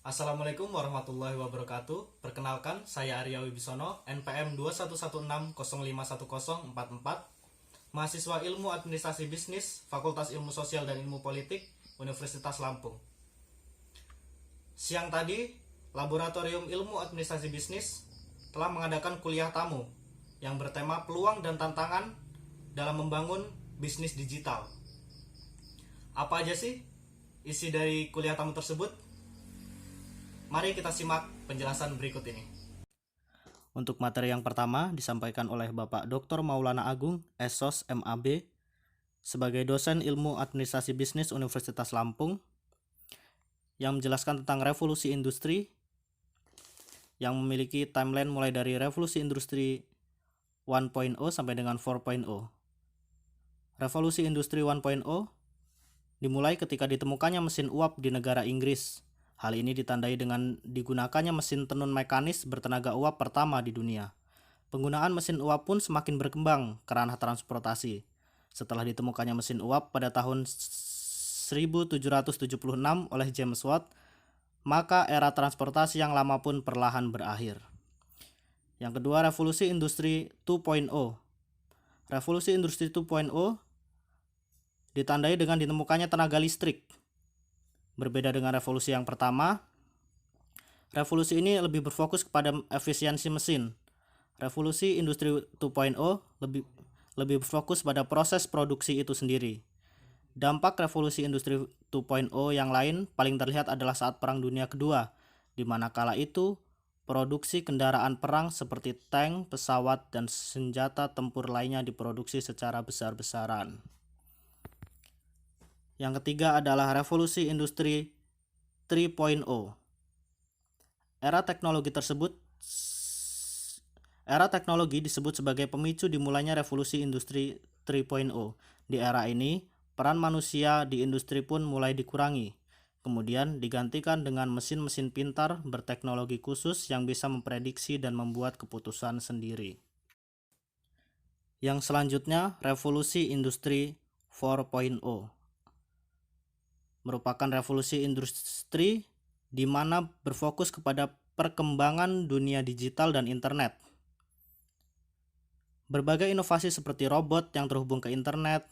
Assalamualaikum warahmatullahi wabarakatuh. Perkenalkan, saya Arya Wibisono, NPM 21160510044, mahasiswa Ilmu Administrasi Bisnis, Fakultas Ilmu Sosial dan Ilmu Politik, Universitas Lampung. Siang tadi, Laboratorium Ilmu Administrasi Bisnis telah mengadakan kuliah tamu yang bertema peluang dan tantangan dalam membangun bisnis digital. Apa aja sih isi dari kuliah tamu tersebut? Mari kita simak penjelasan berikut ini. Untuk materi yang pertama disampaikan oleh Bapak Dr. Maulana Agung, SOS MAB, sebagai dosen Ilmu Administrasi Bisnis Universitas Lampung, yang menjelaskan tentang revolusi industri yang memiliki timeline mulai dari revolusi industri 1.0 sampai dengan 4.0. Revolusi industri 1.0 dimulai ketika ditemukannya mesin uap di negara Inggris. Hal ini ditandai dengan digunakannya mesin tenun mekanis bertenaga uap pertama di dunia. Penggunaan mesin uap pun semakin berkembang ke ranah transportasi. Setelah ditemukannya mesin uap pada tahun 1776 oleh James Watt, maka era transportasi yang lama pun perlahan berakhir. Yang kedua, revolusi industri 2.0. Revolusi industri 2.0 ditandai dengan ditemukannya tenaga listrik. Berbeda dengan revolusi yang pertama, revolusi ini lebih berfokus kepada efisiensi mesin. Revolusi industri 2.0 lebih berfokus pada proses produksi itu sendiri. Dampak revolusi industri 2.0 yang lain paling terlihat adalah saat Perang Dunia Kedua, di mana kala itu produksi kendaraan perang seperti tank, pesawat, dan senjata tempur lainnya diproduksi secara besar-besaran. Yang ketiga adalah revolusi industri 3.0. Era teknologi disebut sebagai pemicu dimulainya revolusi industri 3.0. Di era ini, peran manusia di industri pun mulai dikurangi. Kemudian digantikan dengan mesin-mesin pintar berteknologi khusus yang bisa memprediksi dan membuat keputusan sendiri. Yang selanjutnya, revolusi industri 4.0. Merupakan revolusi industri di mana berfokus kepada perkembangan dunia digital dan internet. Berbagai inovasi seperti robot yang terhubung ke internet,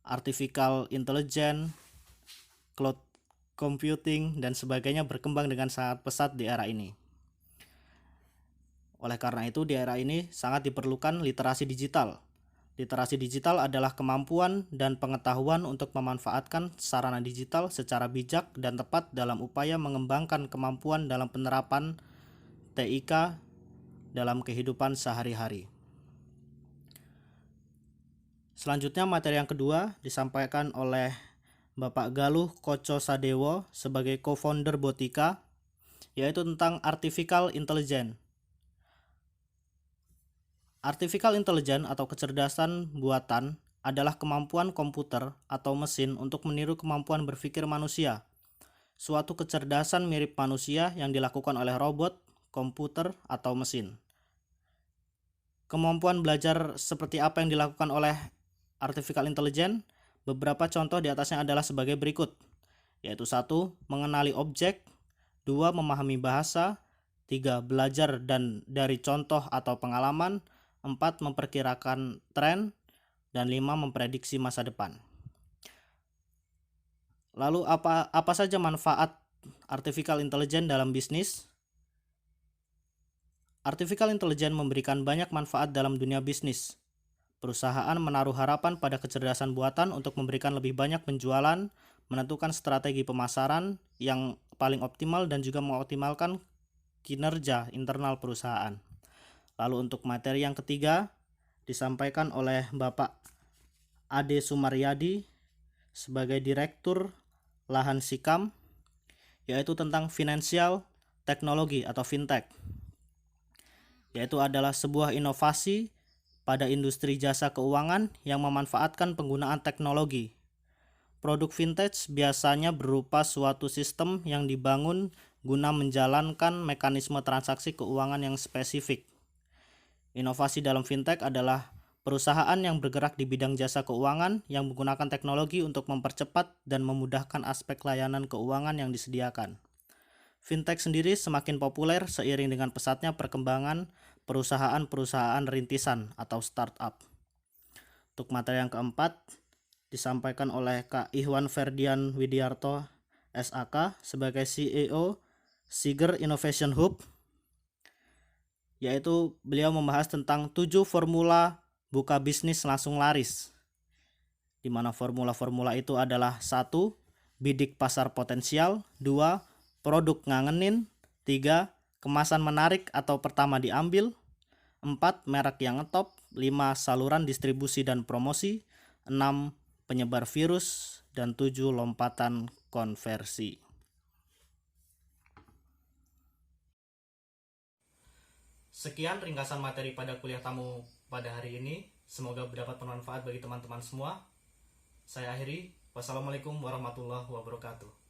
artificial intelligence, cloud computing, dan sebagainya berkembang dengan sangat pesat di era ini. Oleh karena itu, di era ini sangat diperlukan literasi digital. Literasi digital adalah kemampuan dan pengetahuan untuk memanfaatkan sarana digital secara bijak dan tepat dalam upaya mengembangkan kemampuan dalam penerapan TIK dalam kehidupan sehari-hari. Selanjutnya, materi yang kedua disampaikan oleh Bapak Galuh Koco Sadewo sebagai co-founder Botika, yaitu tentang artificial intelligence. Artificial intelligence atau kecerdasan buatan adalah kemampuan komputer atau mesin untuk meniru kemampuan berpikir manusia. Suatu kecerdasan mirip manusia yang dilakukan oleh robot, komputer, atau mesin. Kemampuan belajar seperti apa yang dilakukan oleh artificial intelligence, beberapa contoh di atasnya adalah sebagai berikut, yaitu 1. Mengenali objek, 2. Memahami bahasa, 3. Belajar dari contoh atau pengalaman, 4. Memperkirakan tren, dan 5. Memprediksi masa depan. Lalu apa saja manfaat artificial intelligence dalam bisnis? Artificial intelligence memberikan banyak manfaat dalam dunia bisnis. Perusahaan menaruh harapan pada kecerdasan buatan untuk memberikan lebih banyak penjualan, menentukan strategi pemasaran yang paling optimal, dan juga mengoptimalkan kinerja internal perusahaan. Lalu untuk materi yang ketiga disampaikan oleh Bapak Ade Sumaryadi sebagai Direktur Lahan Sikam, yaitu tentang financial technology atau fintech, yaitu adalah sebuah inovasi pada industri jasa keuangan yang memanfaatkan penggunaan teknologi. Produk fintech biasanya berupa suatu sistem yang dibangun guna menjalankan mekanisme transaksi keuangan yang spesifik. Inovasi dalam fintech adalah perusahaan yang bergerak di bidang jasa keuangan yang menggunakan teknologi untuk mempercepat dan memudahkan aspek layanan keuangan yang disediakan. Fintech sendiri semakin populer seiring dengan pesatnya perkembangan perusahaan-perusahaan rintisan atau startup. Untuk materi yang keempat, disampaikan oleh Kak Ihwan Ferdian Widiarto, SAK, sebagai CEO Siger Innovation Hub, yaitu beliau membahas tentang 7 formula buka bisnis langsung laris, di mana formula-formula itu adalah 1. Bidik pasar potensial, 2. Produk ngangenin, 3. Kemasan menarik atau pertama diambil, 4. Merek yang ngetop, 5. Saluran distribusi dan promosi, 6. Penyebar virus, dan 7. Lompatan konversi. Sekian ringkasan materi pada kuliah tamu pada hari ini. Semoga berdapat bermanfaat bagi teman-teman semua. Saya akhiri. Wassalamualaikum warahmatullahi wabarakatuh.